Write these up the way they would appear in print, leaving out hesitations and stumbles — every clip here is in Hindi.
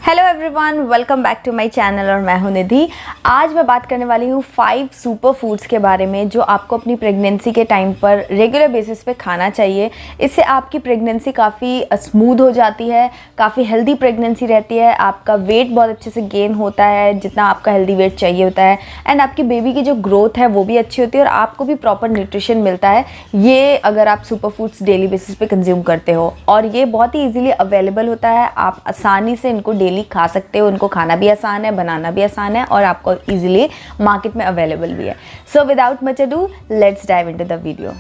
Hello everyone, welcome back to my channel और मैं हूं निधि। आज मैं बात करने वाली हूं 5 सुपर फूड्स के बारे में जो आपको अपनी प्रेगनेंसी के टाइम पर रेगुलर बेसिस पे खाना चाहिए। इससे आपकी प्रेगनेंसी काफ़ी स्मूथ हो जाती है, काफ़ी हेल्दी प्रेगनेंसी रहती है, आपका वेट बहुत अच्छे से गेन होता है जितना आपका हेल्दी वेट चाहिए होता है, एंड आपकी बेबी की जो ग्रोथ है वो भी अच्छी होती है और आपको भी प्रॉपर न्यूट्रिशन मिलता है, ये अगर आप सुपर फूड्स डेली बेसिस पे कंज्यूम करते हो। और ये बहुत ही ईजिली अवेलेबल होता है, आप आसानी से इनको डेली खा सकते हो। उनको खाना भी आसान है, बनाना भी आसान है और आपको इजीली मार्केट में अवेलेबल भी है। So without much ado, let's dive into the video.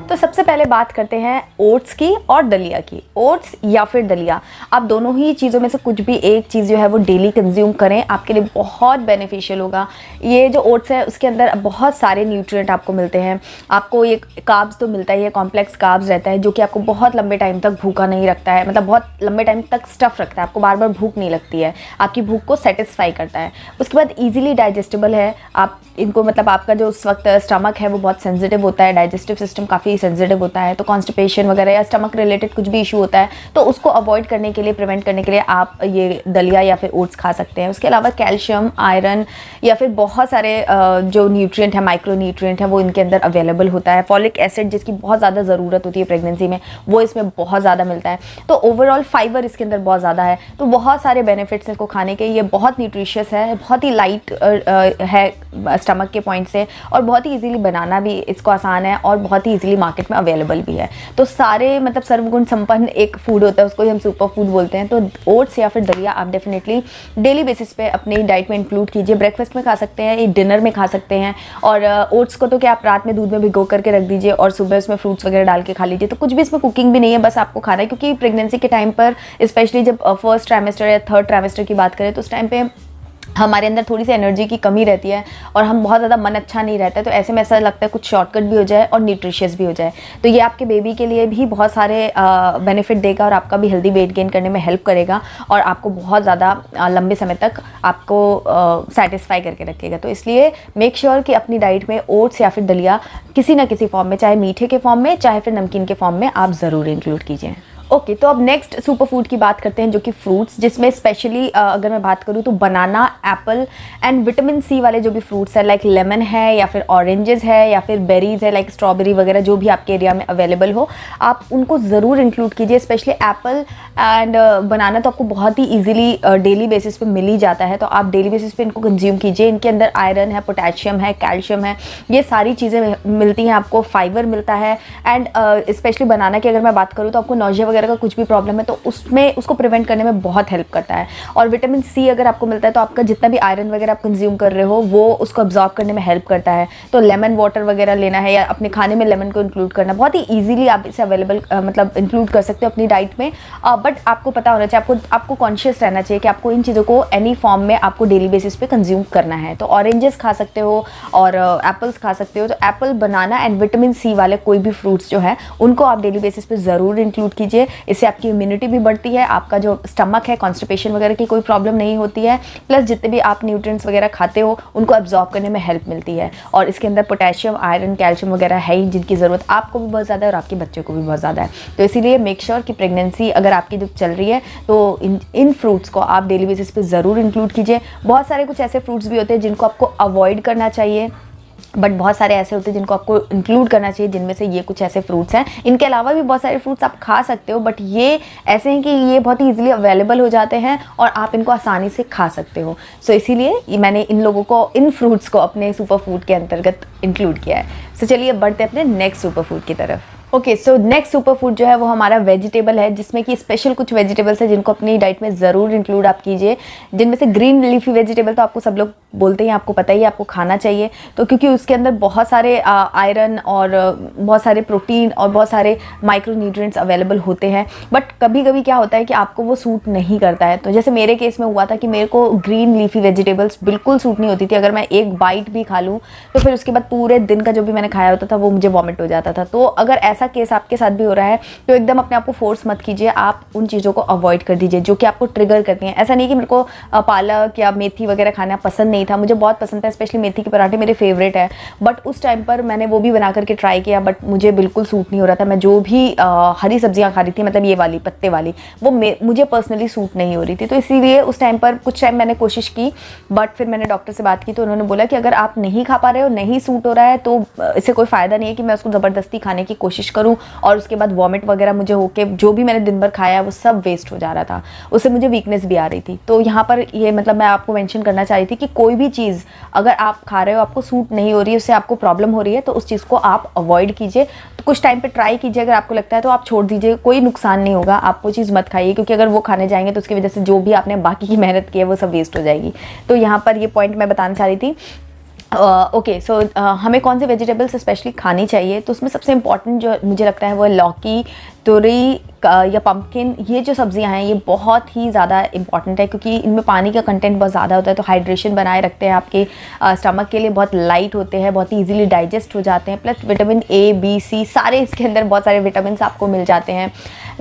तो सबसे पहले बात करते हैं ओट्स की और दलिया की। ओट्स या फिर दलिया, आप दोनों ही चीज़ों में से कुछ भी एक चीज़ जो है वो डेली कंज्यूम करें, आपके लिए बहुत बेनिफिशियल होगा। ये जो ओट्स है उसके अंदर बहुत सारे न्यूट्रिएंट आपको मिलते हैं। आपको ये कार्ब्स तो मिलता ही है, कॉम्प्लेक्स कार्ब्स रहता है जो कि आपको बहुत लंबे टाइम तक भूखा नहीं रखता है, मतलब बहुत लंबे टाइम तक स्टफ़ रखता है, आपको बार बार भूख नहीं लगती है, आपकी भूख को सेटिस्फाई करता है। उसके बाद ईजिली डाइजेस्टेबल है। आप इनको मतलब आपका जो उस वक्त स्टमक है वो बहुत सेंसिटिव होता है, डाइजेस्टिव सिस्टम काफ़ी सेंसिटिव होता है, तो कॉन्स्टिपेशन वगैरह या स्टमक रिलेटेड कुछ भी इशू होता है तो उसको अवॉइड करने के लिए, प्रिवेंट करने के लिए आप ये दलिया या फिर ओट्स खा सकते हैं। उसके अलावा कैल्शियम, आयरन या फिर बहुत सारे जो न्यूट्रिएंट है, माइक्रो न्यूट्रिएंट है, वो इनके अंदर अवेलेबल होता है। फॉलिक एसिड जिसकी बहुत ज़्यादा ज़रूरत होती है प्रेगनेंसी में, वो इसमें बहुत ज़्यादा मिलता है। तो ओवरऑल फाइबर इसके अंदर बहुत ज़्यादा है, तो बहुत सारे बेनिफिट्स हैं इसको खाने के। ये बहुत न्यूट्रिशियस है, बहुत ही लाइट है स्टमक के पॉइंट से, और बहुत ही ईजिली बनाना भी इसको आसान है और बहुत ही ईजिली मार्केट में अवेलेबल भी है। तो सारे मतलब सर्वगुण संपन्न एक फूड होता है, उसको ही हम सुपर फूड बोलते हैं। तो ओट्स या फिर दलिया आप डेफिनेटली डेली बेसिस पे अपनी डाइट में इंक्लूड कीजिए। ब्रेकफास्ट में खा सकते हैं, डिनर में खा सकते हैं। और ओट्स को तो क्या आप रात में दूध में भिगो करके रख दीजिए और सुबह उसमें फ्रूट्स वगैरह डाल के खा लीजिए। तो कुछ भी इसमें कुकिंग भी नहीं है, बस आपको खाना है। क्योंकि प्रेगनेंसी के टाइम पर स्पेशली जब फर्स्ट ट्राइमेस्टर या थर्ड ट्राइमेस्टर की बात करें तो उस टाइम पे हमारे अंदर थोड़ी सी एनर्जी की कमी रहती है और हम बहुत ज़्यादा मन अच्छा नहीं रहता है, तो ऐसे में ऐसा लगता है कुछ शॉर्टकट भी हो जाए और न्यूट्रिशियस भी हो जाए। तो ये आपके बेबी के लिए भी बहुत सारे बेनिफिट देगा और आपका भी हेल्दी वेट गेन करने में हेल्प करेगा और आपको बहुत ज़्यादा लंबे समय तक आपको सेटिस्फाई करके रखेगा। तो इसलिए मेक श्योर कि अपनी डाइट में ओट्स या फिर दलिया किसी ना किसी फॉर्म में, चाहे मीठे के फॉर्म में चाहे फिर नमकीन के फॉर्म में, आप ज़रूर इंक्लूड कीजिए। ओके, तो अब नेक्स्ट सुपर फूड की बात करते हैं जो कि फ्रूट्स, जिसमें स्पेशली अगर मैं बात करूँ तो बनाना, एप्पल एंड विटामिन सी वाले जो भी फ्रूट्स है, लाइक लेमन है या फिर ऑरेंजेस है या फिर बेरीज है, लाइक स्ट्रॉबेरी वगैरह, जो भी आपके एरिया में अवेलेबल हो आप उनको ज़रूर इंक्लूड कीजिए। स्पेशली एप्पल एंड बनाना तो आपको बहुत ही ईजिली डेली बेसिस पे मिल ही जाता है, तो आप डेली बेसिस पे इनको कंज्यूम कीजिए। इनके अंदर आयरन है, पोटेशियम है, कैल्शियम है, ये सारी चीज़ें मिलती हैं आपको, फाइबर मिलता है। एंड स्पेशली बनाना की अगर मैं बात करूँ तो आपको नौजिया वगैरह का कुछ भी प्रॉब्लम है तो उसमें उसको प्रिवेंट करने में बहुत हेल्प करता है। और विटामिन सी अगर आपको मिलता है तो आपका जितना भी आयरन वगैरह आप कंज्यूम कर रहे हो वो उसको अब्जॉर्ब करने में हेल्प करता है। तो लेमन वाटर वगैरह लेना है या अपने खाने में लेमन को इंक्लूड करना, बहुत ही ईजिली आप इसे अवेलेबल मतलब इंक्लूड कर सकते हो अपनी डाइट में। बट आपको पता होना चाहिए, आपको कॉन्शियस रहना चाहिए कि आपको इन चीज़ों को एनी फॉर्म में आपको डेली बेसिस पे कंज्यूम करना है। तो ऑरेंजेस खा सकते हो और एप्पल्स खा सकते हो। तो apple, banana and vitamin C वाले कोई भी फ्रूट्स जो है उनको आप डेली बेसिस पे ज़रूर इंक्लूड कीजिए। इससे आपकी इम्यूनिटी भी बढ़ती है, आपका जो स्टमक है, कॉन्स्टिपेशन वगैरह की कोई प्रॉब्लम नहीं होती है, प्लस जितने भी आप न्यूट्रिएंट्स वगैरह खाते हो उनको एब्जॉर्ब करने में हेल्प मिलती है। और इसके अंदर पोटेशियम, आयरन, कैल्शियम वगैरह है ही जिनकी ज़रूरत आपको भी बहुत ज़्यादा है और आपके बच्चों को भी बहुत ज़्यादा है। तो इसीलिए मेक श्योर कि प्रेगनेंसी अगर आपकी जब चल रही है तो इन फ्रूट्स को आप डेली बेसिस पे ज़रूर इंक्लूड कीजिए। बहुत सारे कुछ ऐसे फ्रूट्स भी होते हैं जिनको आपको अवॉइड करना चाहिए, बट बहुत सारे ऐसे होते हैं जिनको आपको इंक्लूड करना चाहिए, जिनमें से ये कुछ ऐसे फ्रूट्स हैं। इनके अलावा भी बहुत सारे फ्रूट्स आप खा सकते हो, बट ये ऐसे हैं कि ये बहुत ही ईजिली अवेलेबल हो जाते हैं और आप इनको आसानी से खा सकते हो। सो इसीलिए मैंने इन लोगों को, इन फ्रूट्स को अपने सुपर फूड के अंतर्गत इंक्लूड किया है। सो चलिए बढ़ते हैं अपने नेक्स्ट सुपर फूड की तरफ। Okay, so next super food जो है वो हमारा वेजिटेबल है, जिसमें कि स्पेशल कुछ वेजिटेबल्स है जिनको अपनी डाइट में ज़रूर इंक्लूड आप कीजिए। जिनमें से ग्रीन लीफी वेजिटेबल तो आपको सब लोग बोलते हैं, आपको पता ही है, आपको खाना चाहिए। तो क्योंकि उसके अंदर बहुत सारे आयरन और बहुत सारे प्रोटीन और बहुत सारे माइक्रो न्यूट्रिएंट्स अवेलेबल होते हैं, बट कभी कभी क्या होता है कि आपको वो सूट नहीं करता है। तो जैसे मेरे केस में हुआ था कि मेरे को ग्रीन लीफी वेजिटेबल्स बिल्कुल सूट नहीं होती थी। अगर मैं एक बाइट भी खा लूँ तो फिर उसके बाद पूरे दिन का जो भी मैंने खाया होता था वो मुझे वॉमिट हो जाता था। तो अगर ऐसा केस आपके साथ भी हो रहा है तो एकदम अपने आप को फोर्स मत कीजिए, आप उन चीज़ों को अवॉइड कर दीजिए जो कि आपको ट्रिगर करती हैं। ऐसा नहीं कि मेरे को पालक या मेथी वगैरह खाना पसंद नहीं था, मुझे बहुत पसंद था, स्पेशली मेथी के पराठे मेरे फेवरेट है, बट उस टाइम पर मैंने वो भी बना करके ट्राई किया बट मुझे बिल्कुल सूट नहीं हो रहा था। मैं जो भी हरी सब्जियाँ खा रही थी, मतलब ये वाली पत्ते वाली, वो मुझे पर्सनली सूट नहीं हो रही थी। तो इसीलिए उस टाइम पर कुछ टाइम मैंने कोशिश की, बट फिर मैंने डॉक्टर से बात की तो उन्होंने बोला कि अगर आप नहीं खा पा रहे हो, नहीं सूट हो रहा है, तो इससे कोई फ़ायदा नहीं है कि मैं उसको ज़बरदस्ती खाने की कोशिश करूं और उसके बाद वॉमिट वगैरह मुझे होके जो भी मैंने दिन भर खाया वो सब वेस्ट हो जा रहा था, उससे मुझे वीकनेस भी आ रही थी। तो यहाँ पर ये मतलब मैं आपको मेंशन करना चाह रही थी कि कोई भी चीज़ अगर आप खा रहे हो, आपको सूट नहीं हो रही है, उससे आपको प्रॉब्लम हो रही है, तो उस चीज़ को आप अवॉइड कीजिए। तो कुछ टाइम पे ट्राई कीजिए, अगर आपको लगता है तो आप छोड़ दीजिए, कोई नुकसान नहीं होगा, आप वो चीज़ मत खाइए, क्योंकि अगर वो खाने जाएंगे तो उसकी वजह से जो भी आपने बाकी की मेहनत की है वो सब वेस्ट हो जाएगी। तो यहाँ पर ये पॉइंट मैं बताना चाह रही थी। ओके, सो हमें कौन से वेजिटेबल्स स्पेशली खानी चाहिए, तो उसमें सबसे इंपॉर्टेंट जो मुझे लगता है वो है लौकी, तुरई या पम्पकिन। ये जो सब्जियां हैं ये बहुत ही ज़्यादा इंपॉर्टेंट है, क्योंकि इनमें पानी का कंटेंट बहुत ज़्यादा होता है, तो हाइड्रेशन बनाए रखते हैं, आपके स्टमक के लिए बहुत लाइट होते हैं, बहुत ईजीली डाइजेस्ट हो जाते हैं, plus vitamin A B C सारे इसके अंदर बहुत सारे विटामिन आपको मिल जाते हैं,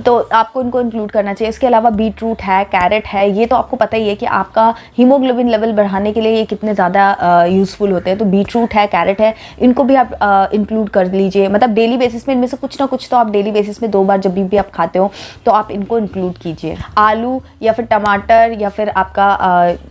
तो आपको इनको इंक्लूड करना चाहिए। इसके अलावा बीटरूट है, कैरेट है, ये तो आपको पता ही है कि आपका हीमोग्लोबिन लेवल बढ़ाने के लिए ये कितने ज़्यादा यूज़फुल होते हैं। तो बीटरूट है, कैरेट है, इनको भी आप इंक्लूड कर लीजिए, मतलब डेली बेसिस में इनमें से कुछ ना कुछ तो आप डेली बेसिस में 2 बार जब भी आप खाते हो तो आप इनको इंक्लूड कीजिए। आलू या फिर टमाटर या फिर आपका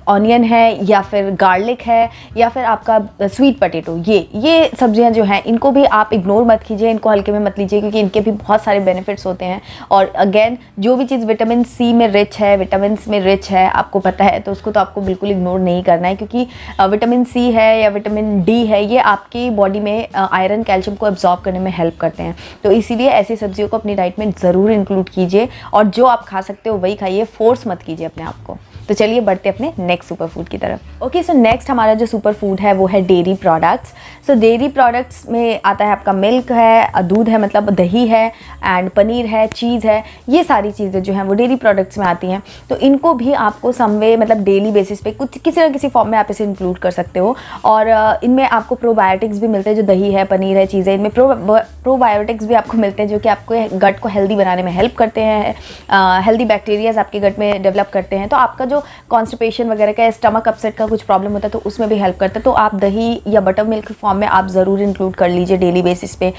ऑनियन है या फिर गार्लिक है या फिर आपका स्वीट पोटैटो, ये सब्जियां जो हैं इनको भी आप इग्नोर मत कीजिए, इनको हल्के में मत लीजिए, क्योंकि इनके भी बहुत सारे बेनिफिट्स होते हैं। और अगेन जो भी चीज़ विटामिन सी में रिच है, विटामिन में रिच है, आपको पता है, तो उसको तो आपको बिल्कुल इग्नोर नहीं करना है, क्योंकि विटामिन सी है या विटामिन डी है, ये आपकी बॉडी में आयरन कैल्शियम को एब्जॉर्ब करने में हेल्प करते हैं। तो इसीलिए ऐसी सब्जियों को अपनी डाइट में ज़रूर इंक्लूड कीजिए, और जो आप खा सकते हो वही खाइए, फोर्स मत कीजिए अपने आप को। तो चलिए बढ़ते अपने नेक्स्ट सुपर फूड की तरफ। ओके, सो नेक्स्ट हमारा जो सुपर फूड है वो है डेयरी प्रोडक्ट्स। सो डेयरी प्रोडक्ट्स में आता है आपका मिल्क है, दूध है, मतलब दही है, एंड पनीर है, चीज़ है, ये सारी चीज़ें जो हैं वो डेयरी प्रोडक्ट्स में आती हैं। तो इनको भी आपको समवे मतलब डेली बेसिस पे कुछ किसी ना किसी फॉर्म में आप इसे इंक्लूड कर सकते हो। और इनमें आपको प्रोबायोटिक्स भी मिलते हैं, जो दही है, पनीर है, चीज़ें, इनमें प्रोबायोटिक्स भी आपको मिलते हैं, जो कि आपको गट को हेल्दी बनाने में हेल्प करते हैं, हेल्दी बैक्टीरियाज आपके गट में डेवलप करते हैं। तो आपका जो कॉन्स्टिपेशन वगैरह का, स्टमक अपसेट का कुछ प्रॉब्लम होता है तो उसमें भी हेल्प करता है। तो आप दही या बटर मिल्क फॉर्म में आप ज़रूर इंक्लूड कर लीजिए डेली बेसिस पे।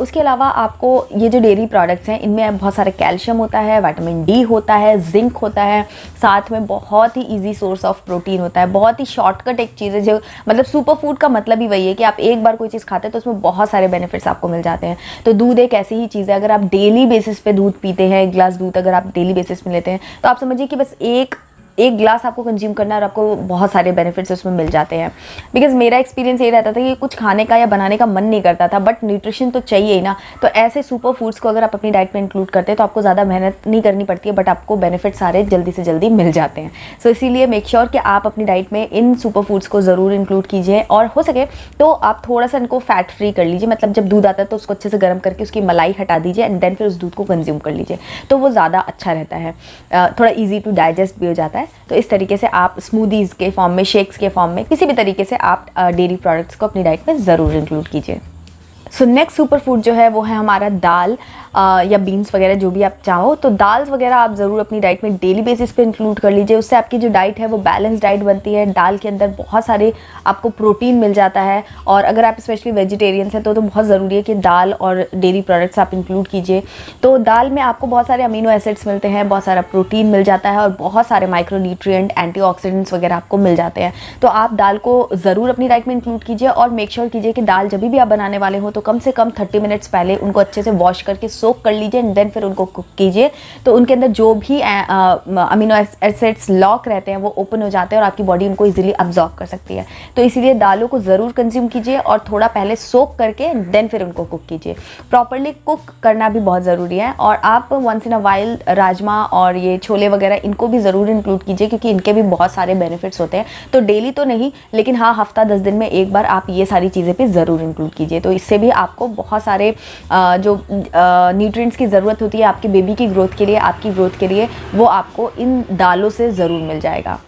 उसके अलावा आपको ये जो डेयरी प्रोडक्ट्स हैं इनमें बहुत सारे कैल्शियम होता है, विटामिन डी होता है, जिंक होता है, साथ में बहुत ही ईजी सोर्स ऑफ प्रोटीन होता है। बहुत ही शॉर्टकट एक चीज़ है, जो मतलब सुपर फूड का मतलब ही वही है कि आप एक बार कोई चीज़ खाते हैं तो उसमें बहुत सारे बेनिफिट्स आपको मिल जाते हैं। तो दूध एक ऐसी ही चीज़ है, अगर आप डेली बेसिस पे दूध पीते हैं, एक गिलास दूध अगर आप डेली बेसिस में लेते हैं तो आप समझिए कि बस एक गिलास आपको कंज्यूम करना है और आपको बहुत सारे बेनिफिट्स उसमें मिल जाते हैं। बिकॉज मेरा एक्सपीरियंस ये रहता था कि कुछ खाने का या बनाने का मन नहीं करता था, बट न्यूट्रिशन तो चाहिए ही ना। तो ऐसे सुपर फूड्स को अगर आप अपनी डाइट में इंक्लूड करते हैं तो आपको ज़्यादा मेहनत नहीं करनी पड़ती है, बट आपको बेनिफिट सारे जल्दी से जल्दी मिल जाते हैं। सो इसीलिए मेक श्योर कि आप अपनी डाइट में इन सुपर फूड्स को ज़रूर इंक्लूड कीजिए, और हो सके तो आप थोड़ा सा इनको फैट फ्री कर लीजिए। मतलब जब दूध आता है तो उसको अच्छे से गर्म करके उसकी मलाई हटा दीजिए, एंड देन फिर उस दूध को कंज्यूम कर लीजिए, तो वो ज़्यादा अच्छा रहता है, थोड़ा ईजी टू डाइजेस्ट भी हो जाता है। तो इस तरीके से आप स्मूदीज़ के फॉर्म में, शेक्स के फॉर्म में, किसी भी तरीके से आप डेयरी प्रोडक्ट्स को अपनी डाइट में ज़रूर इंक्लूड कीजिए। सो नेक्स्ट सुपर फूड जो है वो है हमारा दाल या बीन्स वगैरह, जो भी आप चाहो। तो दाल्स वगैरह आप ज़रूर अपनी डाइट में डेली बेसिस पे इंक्लूड कर लीजिए, उससे आपकी जो डाइट है वो बैलेंस डाइट बनती है। दाल के अंदर बहुत सारे आपको प्रोटीन मिल जाता है, और अगर आप स्पेशली वेजिटेरियंस हैं तो बहुत ज़रूरी है कि दाल और डेयरी प्रोडक्ट्स आप इंक्लूड कीजिए। तो दाल में आपको बहुत सारे अमीनो एसिड्स मिलते हैं, बहुत सारा प्रोटीन मिल जाता है, और बहुत सारे माइक्रोन्यूट्रिएंट, एंटीऑक्सीडेंट्स वगैरह आपको मिल जाते हैं। तो आप दाल को ज़रूर अपनी डाइट में इंक्लूड कीजिए, और मेक श्योर कीजिए कि दाल जब भी आप बनाने वाले हो तो कम से कम 30 मिनट्स पहले उनको अच्छे से वॉश करके सोक कर लीजिए, एंड देन फिर उनको कुक कीजिए। तो उनके अंदर जो भी अमीनो एसिड्स लॉक रहते हैं वो ओपन हो जाते हैं, और आपकी बॉडी उनको इजीली अब्जॉर्ब कर सकती है। तो इसीलिए दालों को ज़रूर कंज्यूम कीजिए, और थोड़ा पहले सोक करके देन फिर उनको कुक कीजिए। प्रॉपरली कुक करना भी बहुत ज़रूरी है, और आप once in a while rajma और ये छोले वगैरह इनको भी ज़रूर इंक्लूड कीजिए, क्योंकि इनके भी बहुत सारे बेनिफिट्स होते हैं। तो डेली तो नहीं, लेकिन हाँ हफ्ता 10 दिन में एक बार आप ये सारी चीज़ें भी ज़रूर इंक्लूड कीजिए। तो इससे भी आपको बहुत सारे जो न्यूट्रिएंट्स की ज़रूरत होती है आपके बेबी की ग्रोथ के लिए, आपकी ग्रोथ के लिए, वो आपको इन दालों से ज़रूर मिल जाएगा।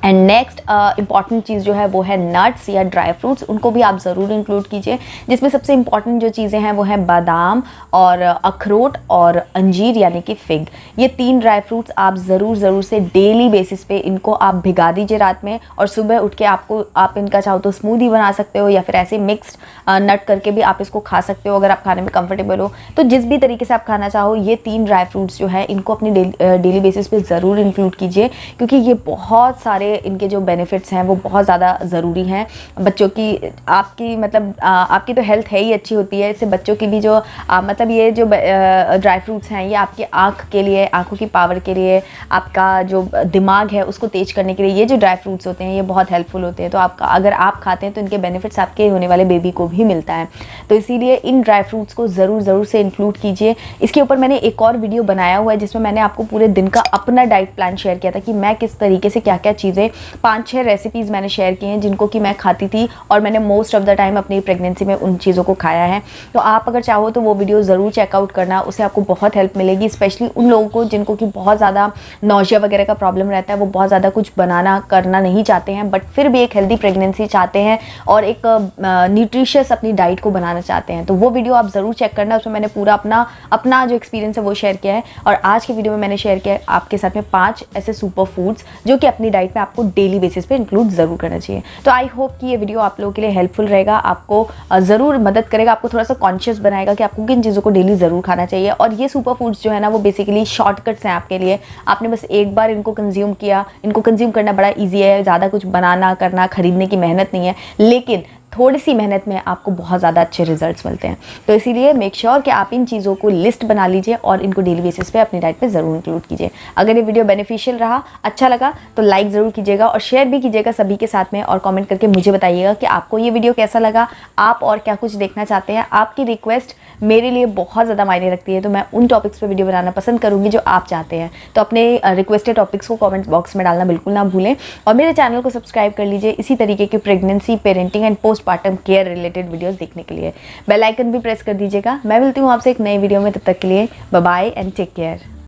एंड नेक्स्ट इंपॉर्टेंट चीज़ जो है वो है नट्स या ड्राई फ्रूट्स, उनको भी आप ज़रूर इंक्लूड कीजिए, जिसमें सबसे इंपॉर्टेंट जो चीज़ें हैं वो हैं बादाम और अखरोट और अंजीर यानी कि फिग। ये 3 ड्राई फ्रूट्स आप ज़रूर से डेली बेसिस पे इनको आप भिगा दीजिए रात में, और सुबह उठ के आप इनका चाहो तो स्मूदी बना सकते हो, या फिर ऐसे मिक्स्ड नट करके भी आप इसको खा सकते हो अगर आप खाने में कंफर्टेबल हो। तो जिस भी तरीके से आप खाना चाहो, ये 3 ड्राई फ्रूट्स जो है इनको अपनी डेली बेसिस पे ज़रूर इंक्लूड कीजिए, क्योंकि ये बहुत सारे इनके जो बेनिफिट्स हैं वो बहुत ज़्यादा ज़रूरी हैं। बच्चों की आपकी मतलब आपकी तो हेल्थ है ही अच्छी होती है, इससे बच्चों की भी जो मतलब ये जो ड्राई फ्रूट्स हैं ये आपकी आँख के लिए, आँखों की पावर के लिए, आपका जो दिमाग है उसको तेज करने के लिए ये जो ड्राई फ्रूट्स होते हैं ये बहुत हेल्पफुल होते हैं। तो आपका अगर आप खाते हैं तो इनके बेनिफिट्स आपके होने वाले बेबी को भी मिलता है। तो इसीलिए इन ड्राई फ्रूट्स को ज़रूर से इंक्लूड कीजिए। इसके ऊपर मैंने एक और वीडियो बनाया हुआ है जिसमें मैंने आपको पूरे दिन का अपना डाइट प्लान शेयर किया था कि मैं किस तरीके से क्या क्या चीज़ें 5-6 रेसिपीज़ मैंने शेयर की हैं जिनको कि मैं खाती थी, और मैंने मोस्ट ऑफ द टाइम अपनी प्रेगनेंसी में उन चीज़ों को खाया है। तो आप अगर चाहो तो वो वीडियो ज़रूर चेकआउट करना, उससे आपको बहुत हेल्प मिलेगी, स्पेशली उन लोगों को जिनको कि बहुत ज़्यादा नौशिया वगैरह का प्रॉब्लम रहता है, वो बहुत ज़्यादा कुछ बनाना करना नहीं चाहते हैं बट फिर भी एक हेल्दी प्रेगनेंसी चाहते हैं और एक न्यूट्रिशियस अपनी डाइट को बनाना चाहते हैं। तो वो वीडियो आप ज़रूर चेक करना, उसमें मैंने पूरा अपना जो एक्सपीरियंस है वो शेयर किया है। और आज की वीडियो में मैंने शेयर किया है आपके साथ में 5 ऐसे सुपर फूड्स जो कि अपनी डाइट में आपको डेली बेसिस पे इंक्लूड ज़रूर करना चाहिए। तो आई होप कि ये वीडियो आप लोगों के लिए हेल्पफुल रहेगा, आपको ज़रूर मदद करेगा, आपको थोड़ा सा कॉन्शियस बनाएगा कि आपको किन चीज़ों को डेली ज़रूर खाना चाहिए। और ये सुपर फूड्स जो है ना वो बेसिकली शॉर्टकट्स हैं आपके लिए, आपने बस एक बार इनको कंज्यूम किया, इनको कंज्यूम करना बड़ा ईजी है, ज़्यादा कुछ बनाना करना खरीदने की मेहनत नहीं है, लेकिन थोड़ी सी मेहनत में आपको बहुत ज़्यादा अच्छे रिजल्ट्स मिलते हैं। तो इसीलिए मेक श्योर कि आप इन चीज़ों को लिस्ट बना लीजिए और इनको डेली बेसिस पे अपनी डाइट पे ज़रूर इंक्लूड कीजिए। अगर ये वीडियो बेनिफिशियल रहा, अच्छा लगा तो लाइक ज़रूर कीजिएगा और शेयर भी कीजिएगा सभी के साथ में, और कमेंट करके मुझे बताइएगा कि आपको ये वीडियो कैसा लगा, आप और क्या कुछ देखना चाहते हैं। आपकी रिक्वेस्ट मेरे लिए बहुत ज़्यादा मायने रखती है, तो मैं उन टॉपिक्स पर वीडियो बनाना पसंद करूँगी जो आप चाहते हैं। तो अपने रिक्वेस्टेड टॉपिक्स को कॉमेंट बॉक्स में डालना बिल्कुल ना भूलें, और मेरे चैनल को सब्सक्राइब कर लीजिए इसी तरीके की pregnancy, parenting and postpartum care related videos देखने के लिए। बेल आइकन भी प्रेस कर दीजिएगा। मैं मिलती हूँ आपसे एक नई वीडियो में, तब तक के लिए bye bye and take care.